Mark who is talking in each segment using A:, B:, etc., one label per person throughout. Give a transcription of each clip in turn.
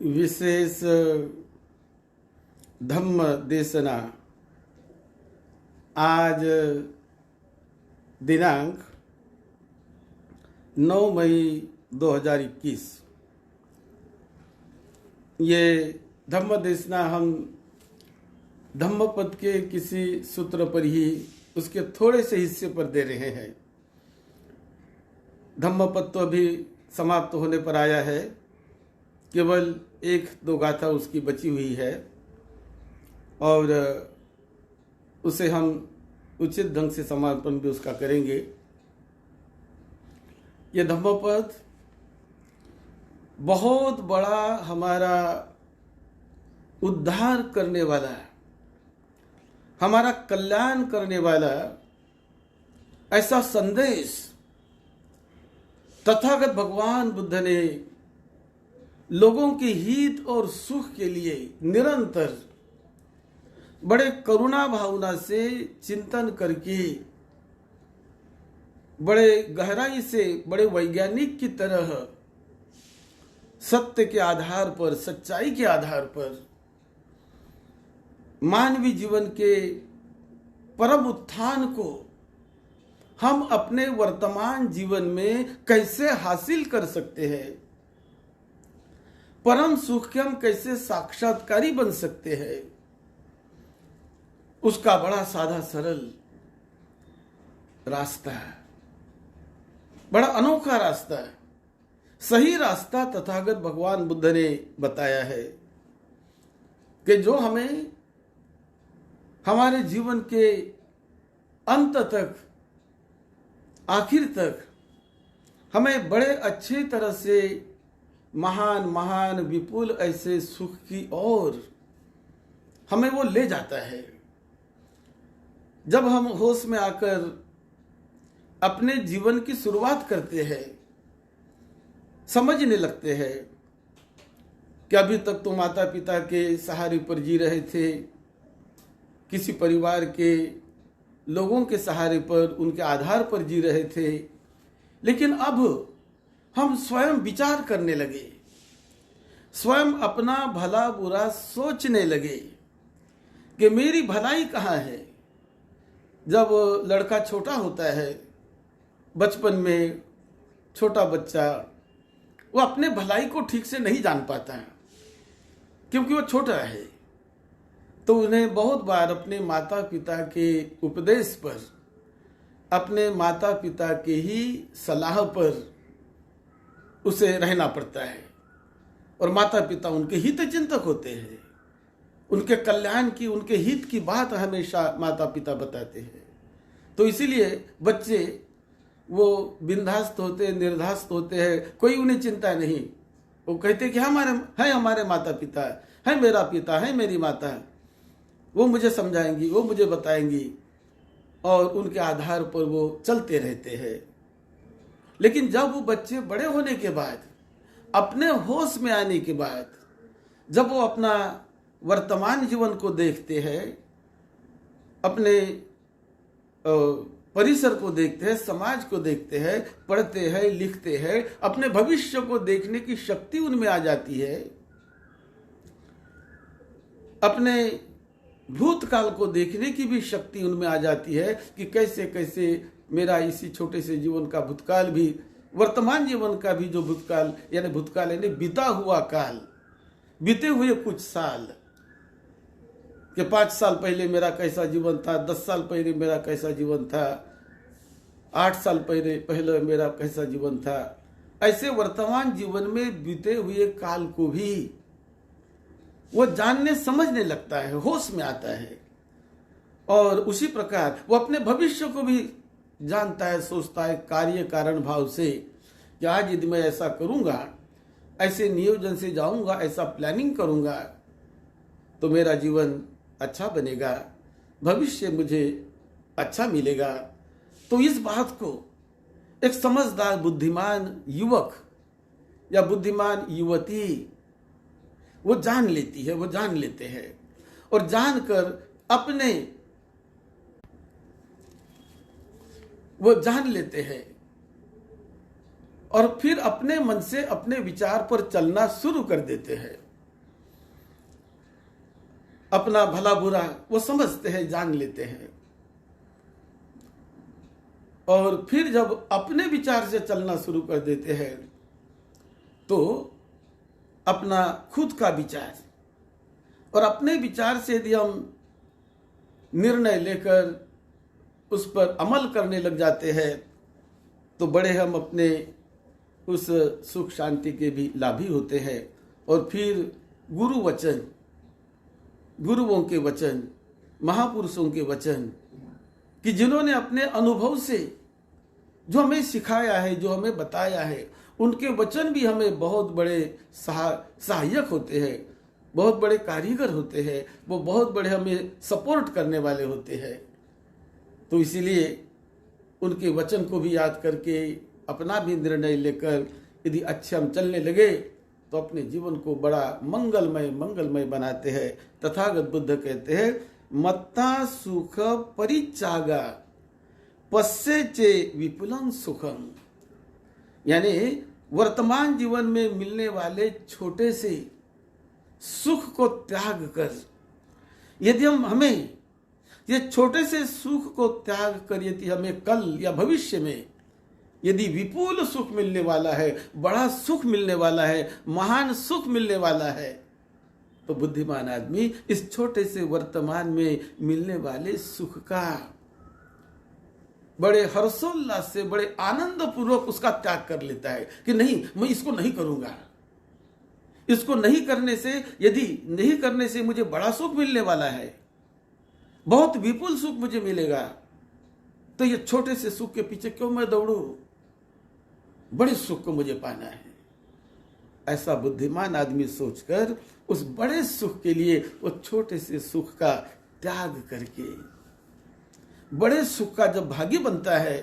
A: विशेष धम्म देशना आज दिनांक 9 मई 2021। ये धम्म देशना हम धम्मपद के किसी सूत्र पर ही उसके थोड़े से हिस्से पर दे रहे हैं। धम्मपद तो अभी समाप्त होने पर आया है, केवल 1-2 गाथा उसकी बची हुई है और उसे हम उचित ढंग से समापन भी उसका करेंगे। ये धम्मपद बहुत बड़ा हमारा उद्धार करने वाला, हमारा कल्याण करने वाला ऐसा संदेश तथागत भगवान बुद्ध ने लोगों के हित और सुख के लिए निरंतर बड़े करुणा भावना से चिंतन करके, बड़े गहराई से, बड़े वैज्ञानिक की तरह सत्य के आधार पर, सच्चाई के आधार पर मानवीय जीवन के परम उत्थान को हम अपने वर्तमान जीवन में कैसे हासिल कर सकते हैं, परम सुख के हम कैसे साक्षात्कारी बन सकते हैं, उसका बड़ा साधा सरल रास्ता है, बड़ा अनोखा रास्ता है। सही रास्ता तथागत भगवान बुद्ध ने बताया है कि जो हमें हमारे जीवन के अंत तक, आखिर तक हमें बड़े अच्छी तरह से महान महान विपुल ऐसे सुख की ओर हमें वो ले जाता है। जब हम होश में आकर अपने जीवन की शुरुआत करते हैं, समझने लगते हैं कि अभी तक तो माता पिता के सहारे पर जी रहे थे, किसी परिवार के लोगों के सहारे पर, उनके आधार पर जी रहे थे, लेकिन अब हम स्वयं विचार करने लगे, स्वयं अपना भला बुरा सोचने लगे कि मेरी भलाई कहाँ है। जब लड़का छोटा होता है, बचपन में छोटा बच्चा, वो अपने भलाई को ठीक से नहीं जान पाता है क्योंकि वो छोटा है। तो उन्हें बहुत बार अपने माता पिता के उपदेश पर, अपने माता पिता के ही सलाह पर उसे रहना पड़ता है और माता पिता उनके हित चिंतक होते हैं, उनके कल्याण की, उनके हित की बात हमेशा माता पिता बताते हैं। तो इसीलिए बच्चे वो बिंदास्त होते, निर्धास्त होते हैं, कोई उन्हें चिंता नहीं। वो कहते कि हमारे माता पिता है, मेरा पिता है, मेरी माता है, वो मुझे समझाएंगी, वो मुझे बताएंगी और उनके आधार पर वो चलते रहते हैं। लेकिन जब वो बच्चे बड़े होने के बाद, अपने होश में आने के बाद, जब वो अपना वर्तमान जीवन को देखते हैं, अपने परिसर को देखते हैं, समाज को देखते हैं, पढ़ते हैं, लिखते हैं, अपने भविष्य को देखने की शक्ति उनमें आ जाती है, अपने भूतकाल को देखने की भी शक्ति उनमें आ जाती है कि कैसे कैसे मेरा इसी छोटे से जीवन का भूतकाल भी, वर्तमान जीवन का भी जो भूतकाल यानी बीता हुआ काल, बीते हुए कुछ साल, कि 5 साल पहले मेरा कैसा जीवन था, 10 साल पहले मेरा कैसा जीवन था, 8 साल पहले मेरा कैसा जीवन था, ऐसे वर्तमान जीवन में बीते हुए काल को भी वो जानने समझने लगता है, होश में आता है। और उसी प्रकार वो अपने भविष्य को भी जानता है, सोचता है कार्य कारण भाव से कि आज यदि मैं ऐसा करूंगा, ऐसे नियोजन से जाऊंगा, ऐसा प्लानिंग करूंगा तो मेरा जीवन अच्छा बनेगा, भविष्य मुझे अच्छा मिलेगा। तो इस बात को एक समझदार बुद्धिमान युवक या बुद्धिमान युवती वो जान लेती है, वो जान लेते हैं और जानकर वो जान लेते हैं और फिर अपने मन से अपने विचार पर चलना शुरू कर देते हैं। अपना भला बुरा वो समझते हैं, जान लेते हैं। और फिर जब अपने विचार से चलना शुरू कर देते हैं तो अपना खुद का विचार और अपने विचार से यदि हम निर्णय लेकर उस पर अमल करने लग जाते हैं तो बड़े हम अपने उस सुख शांति के भी लाभी होते हैं। और फिर गुरु वचन, गुरुओं के वचन, महापुरुषों के वचन कि जिन्होंने अपने अनुभव से जो हमें सिखाया है, जो हमें बताया है, उनके वचन भी हमें बहुत बड़े सहायक होते हैं, बहुत बड़े कारीगर होते हैं, वो बहुत बड़े हमें सपोर्ट करने वाले होते हैं। तो इसीलिए उनके वचन को भी याद करके अपना भी निर्णय लेकर यदि अच्छे हम चलने लगे तो अपने जीवन को बड़ा मंगलमय बनाते हैं। तथागत बुद्ध कहते हैं मत्ता सुख परिचागा पश्ये चे विपुलं सुखम, यानी वर्तमान जीवन में मिलने वाले छोटे से सुख को त्याग कर यदि हमें ये छोटे से सुख को त्याग कर यदि हमें कल या भविष्य में यदि विपुल सुख मिलने वाला है, बड़ा सुख मिलने वाला है, महान सुख मिलने वाला है, तो बुद्धिमान आदमी इस छोटे से वर्तमान में मिलने वाले सुख का बड़े हर्षोल्लास से, बड़े आनंद पूर्वक उसका त्याग कर लेता है कि नहीं, मैं इसको नहीं करूंगा। इसको नहीं करने से, यदि नहीं करने से मुझे बड़ा सुख मिलने वाला है, बहुत विपुल सुख मुझे मिलेगा, तो ये छोटे से सुख के पीछे क्यों मैं दौड़ूं? बड़े सुख को मुझे पाना है। ऐसा बुद्धिमान आदमी सोचकर उस बड़े सुख के लिए वो छोटे से सुख का त्याग करके बड़े सुख का जब भागी बनता है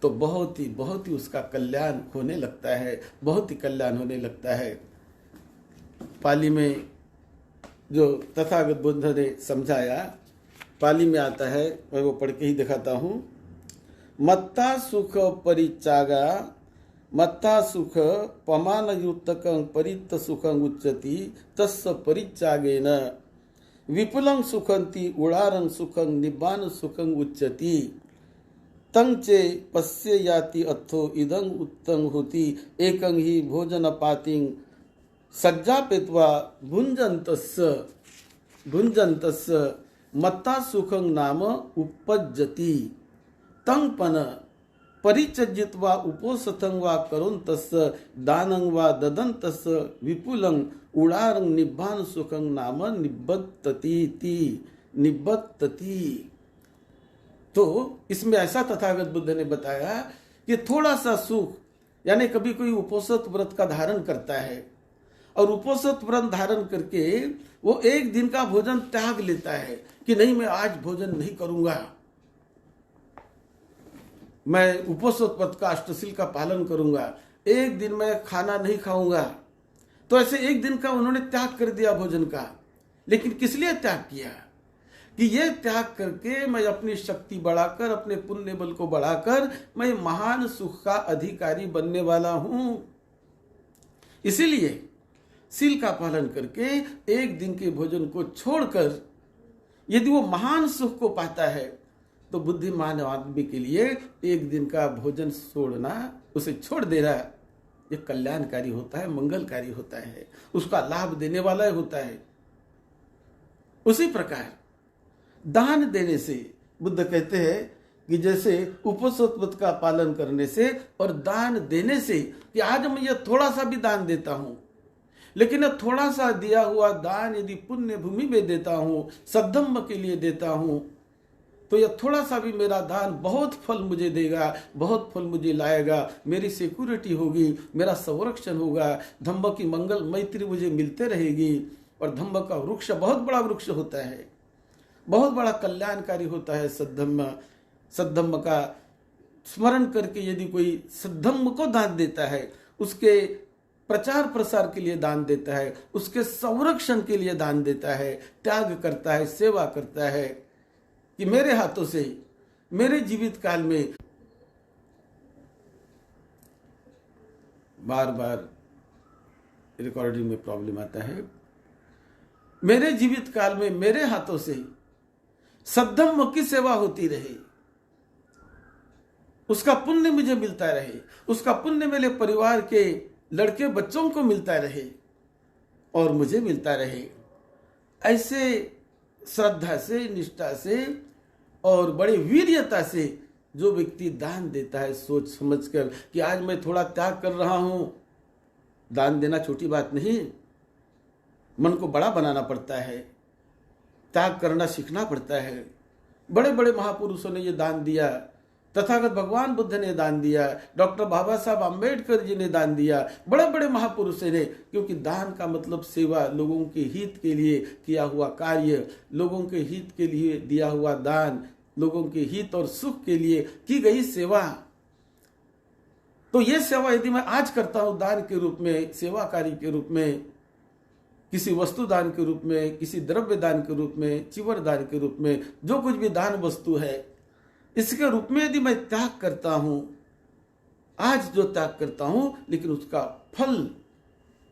A: तो बहुत ही उसका कल्याण होने लगता है, बहुत ही कल्याण होने लगता है। पाली में जो तथागत बुद्ध ने समझाया, पाली में आता है, मैं वो पढ़ के ही दिखाता हूं। मत्ता सुख परिचागा मत्ता सुख पमान युक्तकं परित्त सुखं उच्यति तस्य परिचागेन विपुलं सुखंति उडारं सुखं निब्बान सुखं उच्यति तं चे पश्ये याति अथो इदं उत्तम होति एकं हि भोजनपातिं सज्जापेत्वा भुञ्जन्तस्य मत्ता सुखं नाम उपज्जति तं पन परिचर्जित्वा उपोषतं वा करोन्तस्य दानं वा ददन्तस्य विपुलं उडारं निब्बान सुखं नाम निबद्धति। तो इसमें ऐसा तथागत बुद्ध ने बताया कि थोड़ा सा सुख, यानी कभी कोई उपोषित व्रत का धारण करता है और उपोषित व्रत धारण करके वो एक दिन का भोजन त्याग लेता है कि नहीं, मैं आज भोजन नहीं करूंगा, मैं उपोषित व्रत का अष्टशील का पालन करूंगा, एक दिन मैं खाना नहीं खाऊंगा। तो ऐसे एक दिन का उन्होंने त्याग कर दिया भोजन का। लेकिन किस लिए त्याग किया? कि ये त्याग करके मैं अपनी शक्ति बढ़ाकर, अपने पुण्य बल को बढ़ाकर मैं महान सुख का अधिकारी बनने वाला हूं। इसीलिए शील का पालन करके एक दिन के भोजन को छोड़कर यदि वो महान सुख को पाता है तो बुद्धिमान आदमी के लिए एक दिन का भोजन छोड़ना, उसे छोड़ देना, ये कल्याणकारी होता है, मंगलकारी होता है, उसका लाभ देने वाला होता है। उसी प्रकार दान देने से बुद्ध कहते हैं कि जैसे उपोषित व्रत का पालन करने से और दान देने से, कि आज मैं ये थोड़ा सा भी दान देता हूं, लेकिन थोड़ा सा दिया हुआ दान यदि पुण्य भूमि में देता हूं, सद्धम्म के लिए देता हूं, तो यह थोड़ा सा भी मेरा दान बहुत फल मुझे देगा, बहुत फल मुझे लाएगा, मेरी सिक्योरिटी होगी, मेरा संरक्षण होगा, धम्म की मंगल मैत्री मुझे मिलते रहेगी। और धम्म का वृक्ष बहुत बड़ा वृक्ष होता है, बहुत बड़ा कल्याणकारी होता है सद्धम्म। सद्धम्म का स्मरण करके यदि कोई सद्धम्म को दान देता है, उसके प्रचार प्रसार के लिए दान देता है, उसके संरक्षण के लिए दान देता है, त्याग करता है, सेवा करता है, कि मेरे हाथों से मेरे जीवित काल में बार बार रिकॉर्डिंग में प्रॉब्लम आता है। मेरे जीवित काल में मेरे हाथों से सद्धम्म की सेवा होती रहे, उसका पुण्य मुझे मिलता रहे, उसका पुण्य मेरे परिवार के लड़के बच्चों को मिलता रहे और मुझे मिलता रहे। ऐसे श्रद्धा से, निष्ठा से और बड़े वीर्यता से जो व्यक्ति दान देता है, सोच समझकर कि आज मैं थोड़ा त्याग कर रहा हूं, दान देना छोटी बात नहीं, मन को बड़ा बनाना पड़ता है, त्याग करना सीखना पड़ता है। बड़े बड़े महापुरुषों ने ये दान दिया, तथागत भगवान बुद्ध ने दान दिया, डॉक्टर बाबा साहब आम्बेडकर जी ने दान दिया, बड़े बड़े महापुरुषों ने, क्योंकि दान का मतलब सेवा, लोगों के हित के लिए किया हुआ कार्य, लोगों के हित के लिए दिया हुआ दान, लोगों के हित और सुख के लिए की गई सेवा। तो ये सेवा यदि मैं आज करता हूं दान के रूप में, सेवा कार्य के रूप में, किसी वस्तु दान के रूप में, किसी द्रव्य दान के रूप में, चिवर दान के रूप में, जो कुछ भी दान वस्तु है, इसके रूप में यदि मैं त्याग करता हूं, आज जो त्याग करता हूं, लेकिन उसका फल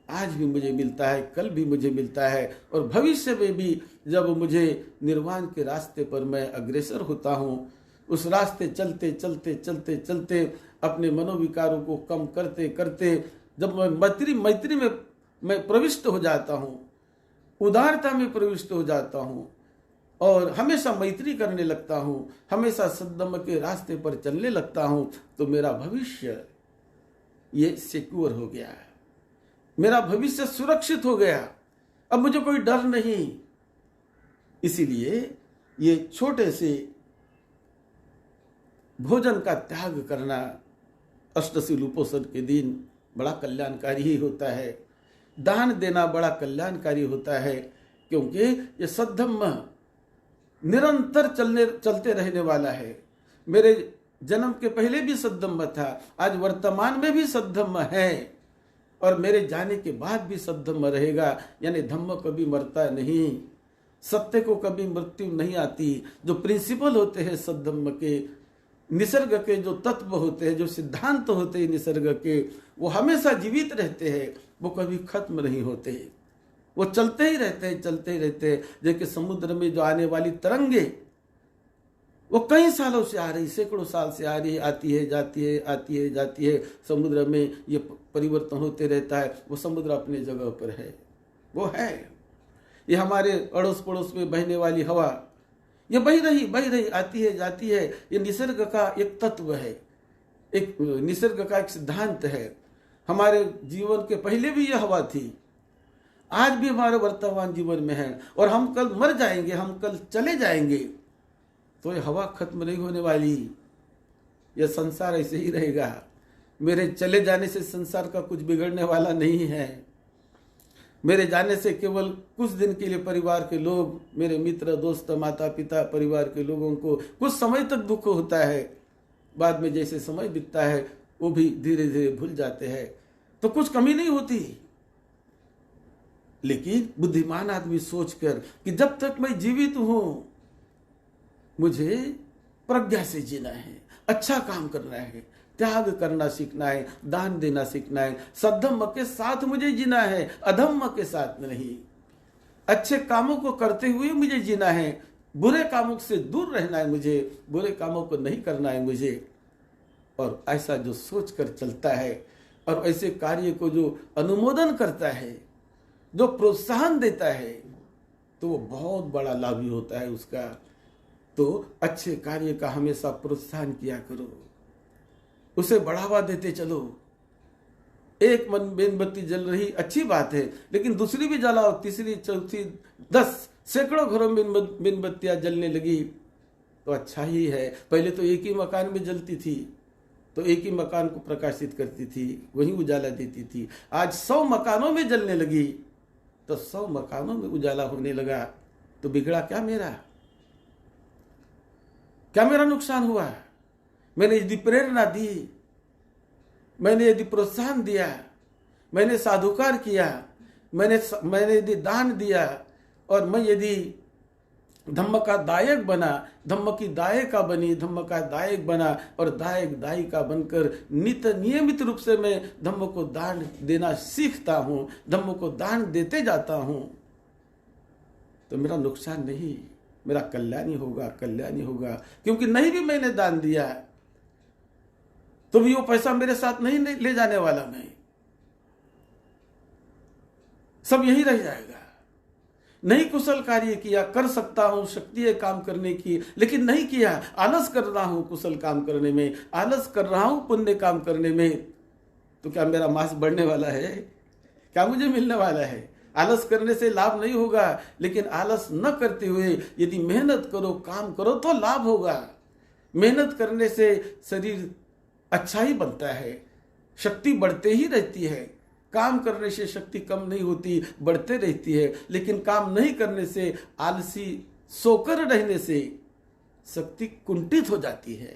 A: आज भी मुझे मिलता है, कल भी मुझे मिलता है, और भविष्य में भी जब मुझे निर्वाण के रास्ते पर मैं अग्रसर होता हूं, उस रास्ते चलते चलते चलते चलते अपने मनोविकारों को कम करते करते जब मैं मैत्री में मैं प्रविष्ट हो जाता हूं, उदारता में प्रविष्ट हो जाता हूं और हमेशा मैत्री करने लगता हूं, हमेशा सद्धम्म के रास्ते पर चलने लगता हूं, तो मेरा भविष्य ये सिक्योर हो गया, मेरा भविष्य सुरक्षित हो गया, अब मुझे कोई डर नहीं। इसीलिए ये छोटे से भोजन का त्याग करना अष्टशील उपोषण के दिन बड़ा कल्याणकारी ही होता है। दान देना बड़ा कल्याणकारी होता है, क्योंकि ये सद्धम्म निरंतर चलते रहने वाला है। मेरे जन्म के पहले भी सद्धम्म था, आज वर्तमान में भी सद्धम्म है, और मेरे जाने के बाद भी सद्धम्म रहेगा। यानी धम्म कभी मरता नहीं, सत्य को कभी मृत्यु नहीं आती। जो प्रिंसिपल होते हैं सद्धम्म के, निसर्ग के जो तत्व होते हैं, जो सिद्धांत होते हैं निसर्ग के, वो हमेशा जीवित रहते हैं, वो कभी खत्म नहीं होते, वो चलते ही रहते हैं, चलते ही रहते हैं। जैसे समुद्र में जो आने वाली तरंगे, वो कई सालों से आ रही, सैकड़ों साल से आ रही, आती है जाती है, आती है जाती है, समुद्र में ये परिवर्तन होते रहता है। वो समुद्र अपने जगह पर है, वो है। ये हमारे अड़ोस पड़ोस में बहने वाली हवा, ये बही रही, आती है जाती है। ये निसर्ग का एक तत्व है, एक निसर्ग का एक सिद्धांत है। हमारे जीवन के पहले भी ये हवा थी, आज भी हमारे वर्तमान जीवन में है, और हम कल मर जाएंगे, हम कल चले जाएंगे, तो ये हवा खत्म नहीं होने वाली। यह संसार ऐसे ही रहेगा। मेरे चले जाने से संसार का कुछ बिगड़ने वाला नहीं है। मेरे जाने से केवल कुछ दिन के लिए परिवार के लोग, मेरे मित्र, दोस्त, माता पिता, परिवार के लोगों को कुछ समय तक दुख होता है, बाद में जैसे समय बीतता है वो भी धीरे धीरे भूल जाते हैं, तो कुछ कमी नहीं होती। लेकिन बुद्धिमान आदमी सोचकर कि जब तक मैं जीवित हूं, मुझे प्रज्ञा से जीना है, अच्छा काम करना है, त्याग करना सीखना है, दान देना सीखना है, सद्धम्म के साथ मुझे जीना है, अधम्म के साथ नहीं। अच्छे कामों को करते हुए मुझे जीना है, बुरे कामों से दूर रहना है मुझे, बुरे कामों को नहीं करना है मुझे। और ऐसा जो सोच कर चलता है और ऐसे कार्य को जो अनुमोदन करता है, जो प्रोत्साहन देता है, तो वो बहुत बड़ा लाभी होता है उसका। तो अच्छे कार्य का हमेशा प्रोत्साहन किया करो, उसे बढ़ावा देते चलो। एक मन मेणबत्ती जल रही अच्छी बात है, लेकिन दूसरी भी जलाओ, तीसरी, चौथी, 10 सैकड़ों घरों में मेणबत्तियां जलने लगी तो अच्छा ही है। पहले तो एक ही मकान में जलती थी, तो एक ही मकान को प्रकाशित करती थी, वही उजाला देती थी। आज 100 मकानों में जलने लगी तो 100 मकानों में उजाला होने लगा, तो बिगड़ा क्या मेरा? क्या मेरा नुकसान हुआ? मैंने यदि प्रेरणा दी, मैंने यदि प्रोत्साहन दिया, मैंने साधुकार किया, मैंने यदि दान दिया, और मैं यदि धम्म का दायक बना, धम्म की दायिका बनी, धम्म का दायक बना, और दायक दायिका बनकर नियमित रूप से मैं धम्म को दान देना सीखता हूं, धम्म को दान देते जाता हूं, तो मेरा नुकसान नहीं, मेरा कल्याण ही होगा, कल्याण ही होगा। क्योंकि नहीं भी मैंने दान दिया तो भी वो पैसा मेरे साथ नहीं ले जाने वाला, मैं सब यही रह जाएगा। नहीं कुशल कार्य किया, कर सकता हूं, शक्ति है काम करने की, लेकिन नहीं किया, आलस कर रहा हूं कुशल काम करने में, आलस कर रहा हूं पुण्य काम करने में, तो क्या मेरा मांस बढ़ने वाला है? क्या मुझे मिलने वाला है? आलस करने से लाभ नहीं होगा, लेकिन आलस न करते हुए यदि मेहनत करो, काम करो तो लाभ होगा। मेहनत करने से शरीर अच्छा ही बनता है, शक्ति बढ़ते ही रहती है। काम करने से शक्ति कम नहीं होती, बढ़ते रहती है। लेकिन काम नहीं करने से, आलसी सोकर रहने से शक्ति कुंठित हो जाती है,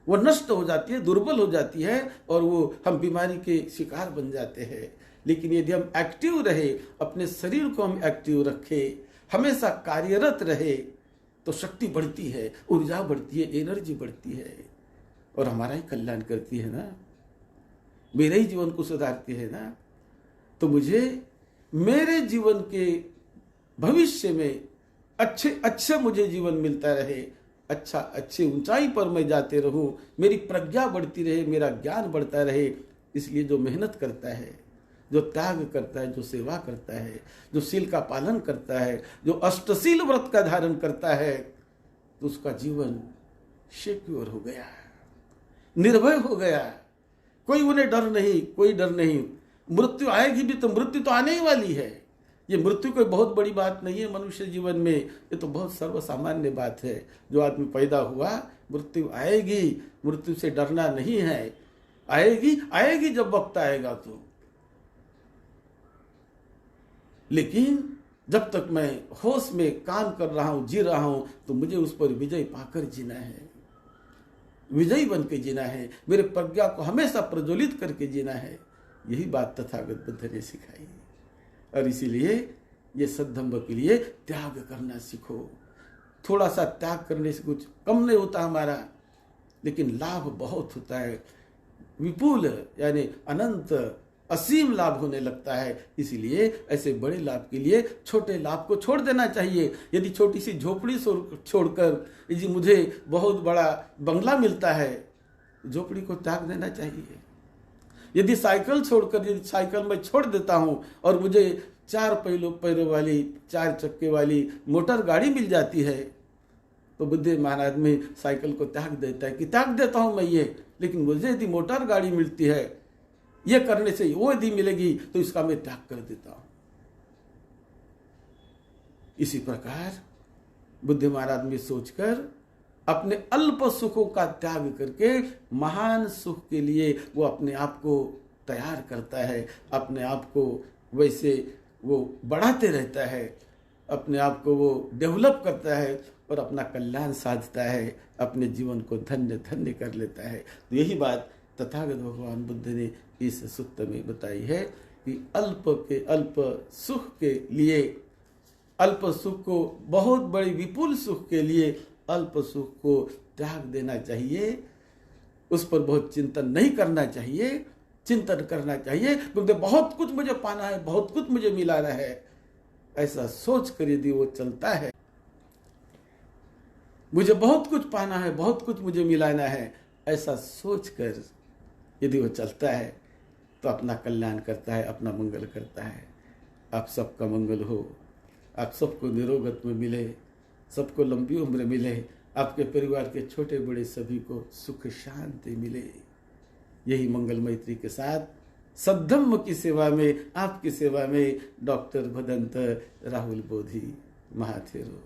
A: वो नष्ट हो जाती है, दुर्बल हो जाती है, और वो हम बीमारी के शिकार बन जाते हैं। लेकिन यदि हम एक्टिव रहे, अपने शरीर को हम एक्टिव रखें, हमेशा कार्यरत रहे, तो शक्ति बढ़ती है, ऊर्जा बढ़ती है, एनर्जी बढ़ती है, और हमारा ही कल्याण करती है ना, मेरे ही जीवन को सुधारती है ना। तो मुझे मेरे जीवन के भविष्य में अच्छे मुझे जीवन मिलता रहे, अच्छे ऊंचाई पर मैं जाते रहूं, मेरी प्रज्ञा बढ़ती रहे, मेरा ज्ञान बढ़ता रहे। इसलिए जो मेहनत करता है, जो त्याग करता है, जो सेवा करता है, जो शील का पालन करता है, जो अष्टशील व्रत का धारण करता है, तो उसका जीवन सिक्योर हो गया, निर्भय हो गया। कोई उन्हें डर नहीं, कोई डर नहीं। मृत्यु आएगी भी तो मृत्यु तो आने ही वाली है। ये मृत्यु कोई बहुत बड़ी बात नहीं है मनुष्य जीवन में, ये तो बहुत सर्वसामान्य बात है। जो आदमी पैदा हुआ, मृत्यु आएगी, मृत्यु से डरना नहीं है। आएगी जब वक्त आएगा तो। लेकिन जब तक मैं होश में काम कर रहा हूं, जी रहा हूं, तो मुझे उस पर विजय पाकर जीना है, विजयी बन के जीना है, मेरे प्रज्ञा को हमेशा प्रज्वलित करके जीना है। यही बात तथागत बुद्ध ने सिखाई। और इसीलिए ये सद्धम्भ के लिए त्याग करना सीखो। थोड़ा सा त्याग करने से कुछ कम नहीं होता हमारा, लेकिन लाभ बहुत होता है, विपुल यानी अनंत असीम लाभ होने लगता है। इसीलिए ऐसे बड़े लाभ के लिए छोटे लाभ को छोड़ देना चाहिए। यदि छोटी सी झोपड़ी छोड़कर यदि मुझे बहुत बड़ा बंगला मिलता है, झोपड़ी को त्याग देना चाहिए। यदि साइकिल छोड़कर, यदि साइकिल मैं छोड़ देता हूं और मुझे 4 पैरों वाली, 4 चक्के वाली मोटर गाड़ी मिल जाती है, तो बुद्ध महाराज में साइकिल को त्याग देता है कि त्याग देता हूं मैं ये, लेकिन मुझे यदि मोटर गाड़ी मिलती है, ये करने से वो यदि मिलेगी तो इसका मैं त्याग कर देता हूं। इसी प्रकार बुद्ध महाराज में सोचकर अपने अल्प सुखों का त्याग करके महान सुख के लिए वो अपने आप को तैयार करता है, अपने आप को वैसे वो बढ़ाते रहता है, अपने आप को वो डेवलप करता है और अपना कल्याण साधता है, अपने जीवन को धन्य धन्य कर लेता है। तो यही बात तथागत भगवान बुद्ध ने इस सूत्र में बताई है कि अल्प सुख के लिए, अल्प सुख को बहुत बड़े विपुल सुख के लिए अल्प सुख को त्याग देना चाहिए। उस पर बहुत चिंतन नहीं करना चाहिए, चिंतन करना चाहिए क्योंकि बहुत कुछ मुझे पाना है, बहुत कुछ मुझे मिला रहा है, ऐसा सोच कर यदि वो चलता है, मुझे बहुत कुछ पाना है, बहुत कुछ मुझे मिलाना है, ऐसा सोच कर यदि वो चलता है तो अपना कल्याण करता है, अपना मंगल करता है। आप सबका मंगल हो, आप सबको निरोगत्व मिले, सबको लंबी उम्र मिले, आपके परिवार के छोटे बड़े सभी को सुख शांति मिले। यही मंगल मैत्री के साथ सद्धम्म की सेवा में, आपकी सेवा में डॉक्टर भदंत राहुल बोधी महाथेरो।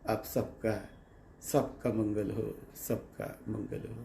A: आप सबका मंगल हो, सबका मंगल हो।